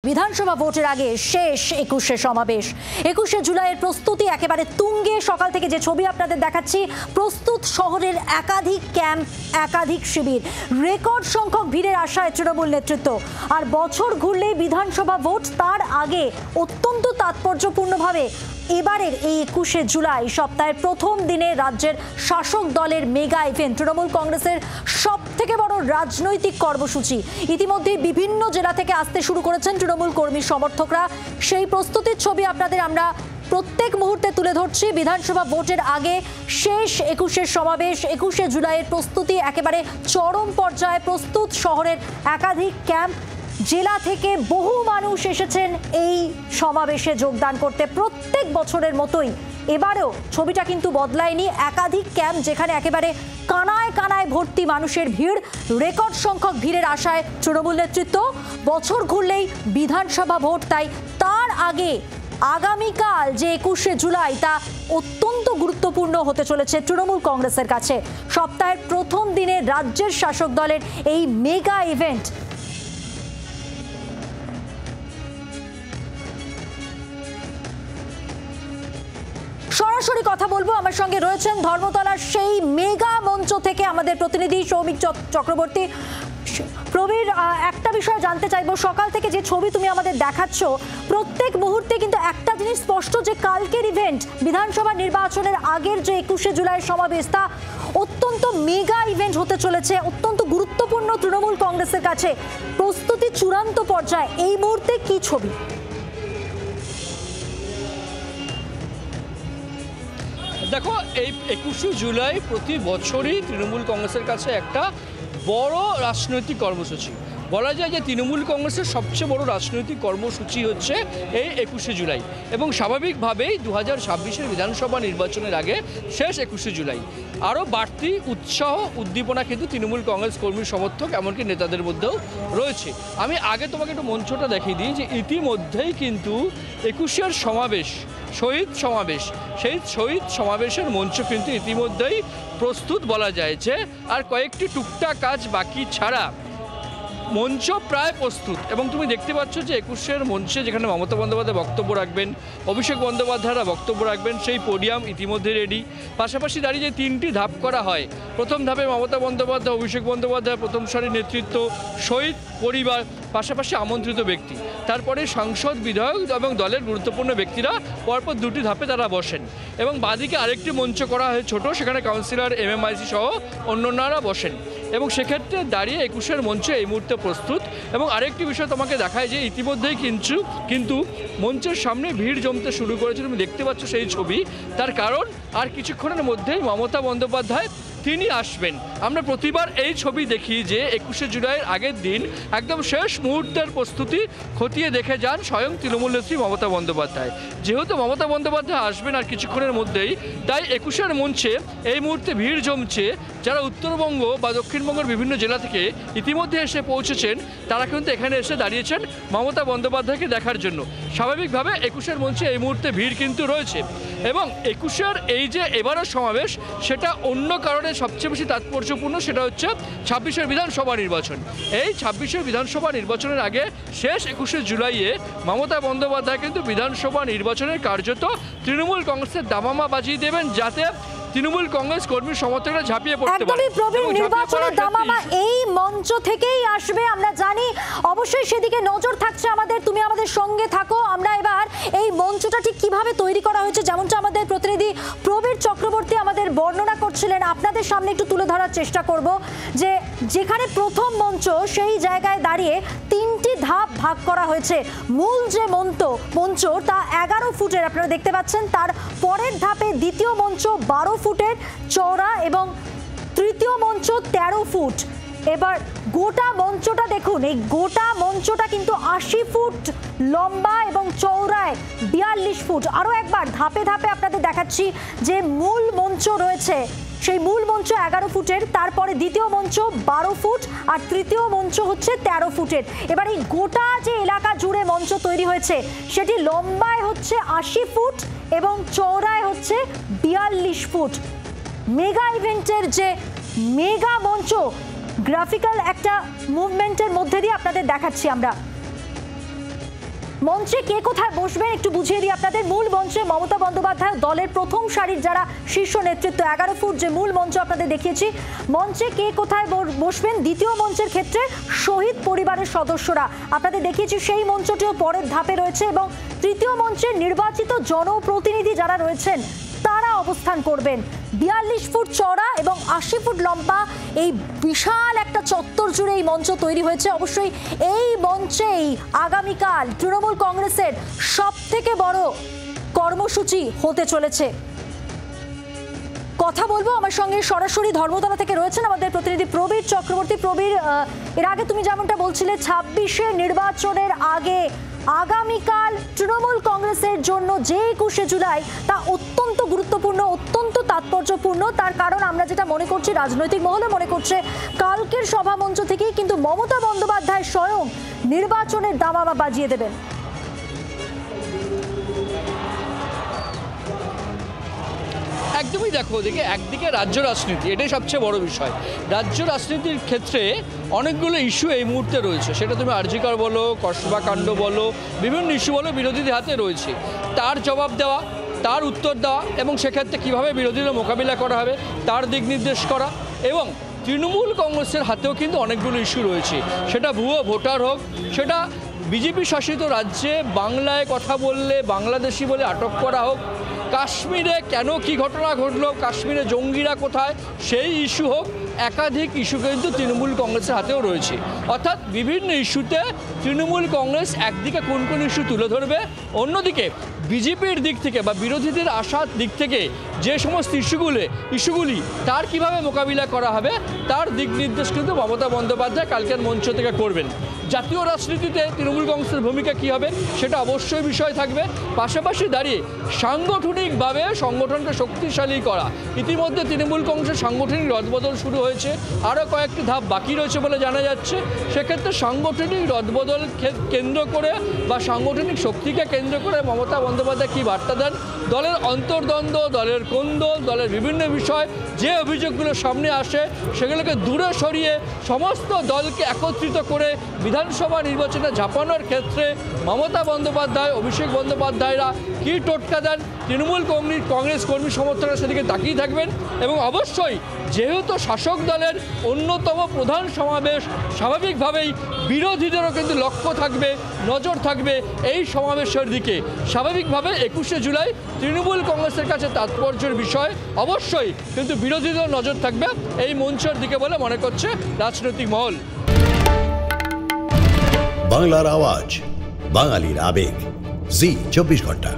বিধানসভা ভোটের আগে শেষ 21শে সমাবেশ। 21শে জুলাইয়ের প্রস্তুতি একেবারে তুঙ্গে। সকাল থেকে যে ছবি আপনাদের দেখাচ্ছি, প্রস্তুত শহরের একাধিক ক্যাম্প, একাধিক শিবির, রেকর্ড সংখ্যক ভিড়ের আশায় তৃণমূল নেতৃত্ব। আর বছর ঘুরলেই বিধানসভা ভোট, তার আগে অত্যন্ত তাৎপর্যপূর্ণভাবে এবারের এই 21শে জুলাই সপ্তাহের প্রথম দিনে রাজ্যের শাসক দলের মেগা ইভেন্ট, তৃণমূল কংগ্রেসের সব থেকে বড় রাজনৈতিক কর্মসূচি। ইতিমধ্যে বিভিন্ন জেলা থেকে আসতে শুরু করেছেন তৃণমূল কর্মী সমর্থকরা। সেই প্রস্তুতির ছবি আপনাদের আমরা প্রত্যেক মুহূর্তে তুলে ধরছি। বিধানসভা ভোটের আগে শেষ 21শে সমাবেশ, 21শে জুলাইয়ের প্রস্তুতি একেবারে চরম পর্যায়ে। প্রস্তুত শহরের একাধিক ক্যাম্প, জেলা থেকে বহু মানুষ এসেছেন এই সমাবেশে যোগদান করতে। প্রত্যেক বছরের মতোই এবারেও ছবিটা কিন্তু বদলায়নি। একাধিক ক্যাম্প যেখানে একেবারে কানায় কানায় ভর্তি মানুষের ভিড়, রেকর্ড সংখ্যক ভিড়ের আশায় তৃণমূল নেতৃত্ব। বছর ঘুরলেই বিধানসভা ভোট, তাই তার আগে আগামীকাল যে 21শে জুলাই তা অত্যন্ত গুরুত্বপূর্ণ হতে চলেছে তৃণমূল কংগ্রেসের কাছে। সপ্তাহের প্রথম দিনে রাজ্যের শাসক দলের এই মেগা ইভেন্ট। সরাসরি কথা বলবো, আমার সঙ্গে রয়েছেন ধর্মতলার সেই মেগা মঞ্চ থেকে আমাদের প্রতিনিধি সৌমিক চক্রবর্তী। প্রবীর, একটা বিষয় জানতে চাইবো, সকাল থেকে যে ছবি তুমি আমাদের দেখাচ্ছ, প্রত্যেক মুহূর্তে কিন্তু একটা জিনিস স্পষ্ট, যে কালকের ইভেন্ট, বিধানসভা নির্বাচনের আগের যে 21শে জুলাই সমাবেশ, তা অত্যন্ত মেগা ইভেন্ট হতে চলেছে, অত্যন্ত গুরুত্বপূর্ণ তৃণমূল কংগ্রেসের কাছে। প্রস্তুতি চূড়ান্ত পর্যায়ে, এই মুহূর্তে কি ছবি? দেখো, এই 21শে জুলাই প্রতি বছরই তৃণমূল কংগ্রেসের কাছে একটা বড় রাজনৈতিক কর্মসূচি। বলা যায় যে তৃণমূল কংগ্রেসের সবচেয়ে বড় রাজনৈতিক কর্মসূচি হচ্ছে এই 21শে জুলাই, এবং স্বাভাবিকভাবেই 2026-এর বিধানসভা নির্বাচনের আগে শেষ 21শে জুলাই আরও বাড়তি উৎসাহ উদ্দীপনা কিন্তু তৃণমূল কংগ্রেস কর্মী সমর্থক এমনকি নেতাদের মধ্যেও রয়েছে। আমি আগে তোমাকে একটু মঞ্চটা দেখিয়ে দিই যে ইতিমধ্যেই কিন্তু 21শের সমাবেশ, শহীদ সমাবেশ, সেই শহীদ সমাবেশের মঞ্চ কিন্তু ইতিমধ্যেই প্রস্তুত বলা যায় যে, আর কয়েকটি টুকটাক কাজ বাকি ছাড়া মঞ্চ প্রায় প্রস্তুত। এবং তুমি দেখতে পাচ্ছ যে 21শের মঞ্চে যেখানে মমতা বন্দ্যোপাধ্যায় বক্তব্য রাখবেন, অভিষেক বন্দ্যোপাধ্যায়রা বক্তব্য রাখবেন, সেই পোডিয়াম ইতিমধ্যে রেডি। পাশাপাশি দাঁড়িয়ে যে 3টি ধাপ করা হয়, প্রথম ধাপে মমতা বন্দ্যোপাধ্যায়, অভিষেক বন্দ্যোপাধ্যায় প্রথম সারির নেতৃত্ব, শহীদ পরিবার, পাশাপাশি আমন্ত্রিত ব্যক্তি, তারপরে সাংসদ, বিধায়ক এবং দলের গুরুত্বপূর্ণ ব্যক্তিরা পরপর 2টি ধাপে তারা বসেন। এবং বাদিকে আরেকটি মঞ্চ করা হয় ছোট, সেখানে কাউন্সিলর, MMIC সহ অন্যান্যরা বসেন। এবং সেক্ষেত্রে দাঁড়িয়ে 21শের মঞ্চে এই মুহূর্তে প্রস্তুত। এবং আরেকটি বিষয় তোমাকে দেখায় যে ইতিমধ্যেই কিন্তু মঞ্চের সামনে ভিড় জমতে শুরু করেছে। তুমি দেখতে পাচ্ছ সেই ছবি। তার কারণ, আর কিছুক্ষণের মধ্যেই মমতা বন্দ্যোপাধ্যায় তিনি আসবেন। আমরা প্রতিবার এই ছবি দেখি যে 21শে জুলাইয়ের আগের দিন একদম শেষ মুহূর্তের প্রস্তুতি খতিয়ে দেখে যান স্বয়ং তৃণমূল নেত্রী মমতা বন্দ্যোপাধ্যায়। যেহেতু মমতা বন্দ্যোপাধ্যায় আসবেন আর কিছুক্ষণের মধ্যেই, তাই 21শের মঞ্চে এই মুহূর্তে ভিড় জমছে। যারা উত্তরবঙ্গ বা দক্ষিণবঙ্গের বিভিন্ন জেলা থেকে ইতিমধ্যে এসে পৌঁছেছেন, তারা কিন্তু এখানে এসে দাঁড়িয়েছেন মমতা বন্দ্যোপাধ্যায়কে দেখার জন্য। স্বাভাবিকভাবে 21শের মঞ্চে এই মুহূর্তে ভিড় কিন্তু রয়েছে। এবং 21শের এই যে এবারের সমাবেশ, সেটা অন্য কারণে সবচেয়ে বেশি তাৎপর্যপূর্ণ, সেটা হচ্ছে 26শের বিধানসভা নির্বাচন। এই 26শের বিধানসভা নির্বাচনের আগে শেষ 21শে জুলাইয়ে মমতা বন্দ্যোপাধ্যায় কিন্তু বিধানসভা নির্বাচনের কার্যত তৃণমূল কংগ্রেসের দামামা বাজিয়ে দেবেন, যাতে তৃণমূল কংগ্রেস কর্মী সমর্থকরা ঝাঁপিয়ে পড়তে পারে। একদমই প্রবীণ, নির্বাচনের দামামা এই মঞ্চ থেকেই আসবে, আমরা জানি। অবশ্যই সেদিকে নজর থাকছে আমাদের, তুমি আমাদের সঙ্গে থাকো। আমরা এবার এই মঞ্চটা ঠিক কিভাবে তৈরি করা হয়েছে, যেমনটা আমাদের প্রতিনিধি প্রবীর চক্রবর্তী আমাদের বর্ণনা করছিলেন, আপনাদের সামনে একটু তুলে ধরার চেষ্টা করব। যে যেখানে প্রথম মঞ্চ, সেই জায়গায় দাঁড়িয়ে 3টি ধাপ ভাগ করা হয়েছে। মূল যে মঞ্চ তা 11 ফুটের, আপনারা দেখতে পাচ্ছেন। তার পরের ধাপে দ্বিতীয় মঞ্চ 12 ফুটের চওড়া এবং তৃতীয় মঞ্চ 13 ফুট। এবার গোটা মঞ্চটা দেখুন, এই গোটা মঞ্চটা কিন্তু 80 ফুট লম্বা এবং চওড়ায় 42 ফুট। আরও একবার ধাপে ধাপে আপনাদের দেখাচ্ছি যে মূল মঞ্চ রয়েছে, সেই মূল মঞ্চ 11 ফুটের, তারপরে দ্বিতীয় মঞ্চ 12 ফুট আর তৃতীয় মঞ্চ হচ্ছে 13 ফুটের। এবার এই গোটা যে এলাকা জুড়ে মঞ্চ তৈরি হয়েছে, সেটি লম্বায় হচ্ছে 80 ফুট এবং চওড়ায় হচ্ছে 42 ফুট। মেগা ইভেন্টের যে মেগা মঞ্চ, গ্রাফিক্যাল একটা মুভমেন্টের মধ্যে দিয়ে আপনাদের দেখাচ্ছি আমরা। মঞ্চে কে কোথায় বসবেন একটু বুঝিয়ে দিই আপনাদের। মূল মঞ্চে মমতা বন্দ্যোপাধ্যায়, দলের প্রথম সারির যারা শীর্ষ নেতৃত্ব, 11 ফুট যে মূল মঞ্চ আপনাদের দেখিয়েছি, মঞ্চে কে কোথায় বসবেন। দ্বিতীয় মঞ্চের ক্ষেত্রে শহীদ পরিবারের সদস্যরা আপনাদের দেখিয়েছি, সেই মঞ্চটিও পরের ধাপে রয়েছে। এবং তৃতীয় মঞ্চে নির্বাচিত জনপ্রতিনিধি যারা রয়েছেন তারা অবস্থান করবেন। 42 ফুট চওড়া এবং 80 ফুট লম্বা এই বিশাল একটা চত্বর জুড়ে এই মঞ্চ তৈরি হয়েছে। অবশ্যই এই মঞ্চেই আগামীকাল তৃণমূল কংগ্রেসের সবথেকে বড় কর্মসূচি হতে চলেছে। কথা বলবো, আমার সঙ্গে সরাসরি ধর্মতলা থেকে রয়েছেন আমাদের প্রতিনিধি প্রবীর চক্রবর্তী। প্রবীর, এর আগে তুমি যেমনটা বলছিলে 26শে নির্বাচনের আগে আগামীকাল তৃণমূল কংগ্রেসের জন্য যে 21শে জুলাই তা অত্যন্ত গুরুত্বপূর্ণ, অত্যন্ত তাৎপর্যপূর্ণ। তার কারণ আমরা যেটা মনে করছি, রাজনৈতিক মহলে মনে করছে, কালকের সভামঞ্চ থেকেই কিন্তু মমতা বন্দ্যোপাধ্যায় স্বয়ং নির্বাচনের দামামা বাজিয়ে দেবেন। একদমই দেখো, ওদিকে একদিকে রাজ্য রাজনীতি, এটাই সবচেয়ে বড় বিষয়। রাজ্য রাজনীতির ক্ষেত্রে অনেকগুলো ইস্যু এই মুহূর্তে রয়েছে, সেটা তুমি আরজিকর বলো, কসবা কাণ্ড বলো, বিভিন্ন ইস্যু বলো, বিরোধীদের হাতে রয়েছে। তার জবাব দেওয়া, তার উত্তর দেওয়া এবং সেক্ষেত্রে কীভাবে বিরোধীদের মোকাবিলা করা হবে তার দিক নির্দেশ করা। এবং তৃণমূল কংগ্রেসের হাতেও কিন্তু অনেকগুলো ইস্যু রয়েছে, সেটা ভুয়ো ভোটার হোক, সেটা বিজেপি শাসিত রাজ্যে বাংলায় কথা বললে বাংলাদেশি বলে আটক করা হোক, কাশ্মীরে কেন কি ঘটনা ঘটলো, কাশ্মীরে জঙ্গিরা কোথায়, সেই ইস্যু হোক, একাধিক ইস্যু কিন্তু তৃণমূল কংগ্রেসের হাতেও রয়েছে। অর্থাৎ বিভিন্ন ইস্যুতে তৃণমূল কংগ্রেস একদিকে কোন কোন ইস্যু তুলে ধরবে, অন্যদিকে বিজেপির দিক থেকে বা বিরোধীদের আশার দিক থেকে যে সমস্ত ইস্যুগুলি তার কিভাবে মোকাবিলা করা হবে তার দিক নির্দেশ কিন্তু মমতা বন্দ্যোপাধ্যায় কালকের মঞ্চ থেকে করবেন। জাতীয় রাজনীতিতে তৃণমূল কংগ্রেসের ভূমিকা কী হবে সেটা অবশ্যই বিষয় থাকবে। পাশাপাশি দাঁড়িয়ে সাংগঠনিকভাবে সংগঠনকে শক্তিশালী করা, ইতিমধ্যে তৃণমূল কংগ্রেসের সাংগঠনিক রদবদল শুরু হয়েছে, আরও কয়েকটি ধাপ বাকি রয়েছে বলে জানা যাচ্ছে। সেক্ষেত্রে সাংগঠনিক রদবদল কেন্দ্র করে বা সাংগঠনিক শক্তিকে কেন্দ্র করে মমতা বন্দ্যোপাধ্যায় কী বার্তা দেন, দলের অন্তর্দ্বন্দ্ব, দলের কোন্দল, দলের বিভিন্ন বিষয় যে অভিযোগগুলো সামনে আসে সেগুলোকে দূরে সরিয়ে সমস্ত দলকে একত্রিত করে বিধানসভা নির্বাচনে ঝাঁপানোর ক্ষেত্রে মমতা বন্দ্যোপাধ্যায়, অভিষেক বন্দ্যোপাধ্যায়রা কী টোটকা দেন, তৃণমূল কংগ্রেস কর্মী সমর্থকরা সেদিকে তাকিয়ে থাকবেন। এবং অবশ্যই যেহেতু শাসক দলের অন্যতম প্রধান সমাবেশ, স্বাভাবিকভাবেই বিরোধীদেরও কিন্তু লক্ষ্য থাকবে, নজর থাকবে এই সমাবেশের দিকে। স্বাভাবিকভাবে 21শে জুলাই তৃণমূল কংগ্রেসের কাছে তাৎপর্যের বিষয়, অবশ্যই কিন্তু বিরোধীদের নজর থাকবে এই মঞ্চের দিকে বলে মনে করছে রাজনৈতিক মহল। বাংলার আওয়াজ, বাঙালির আবেগ, জি 24 ঘন্টা।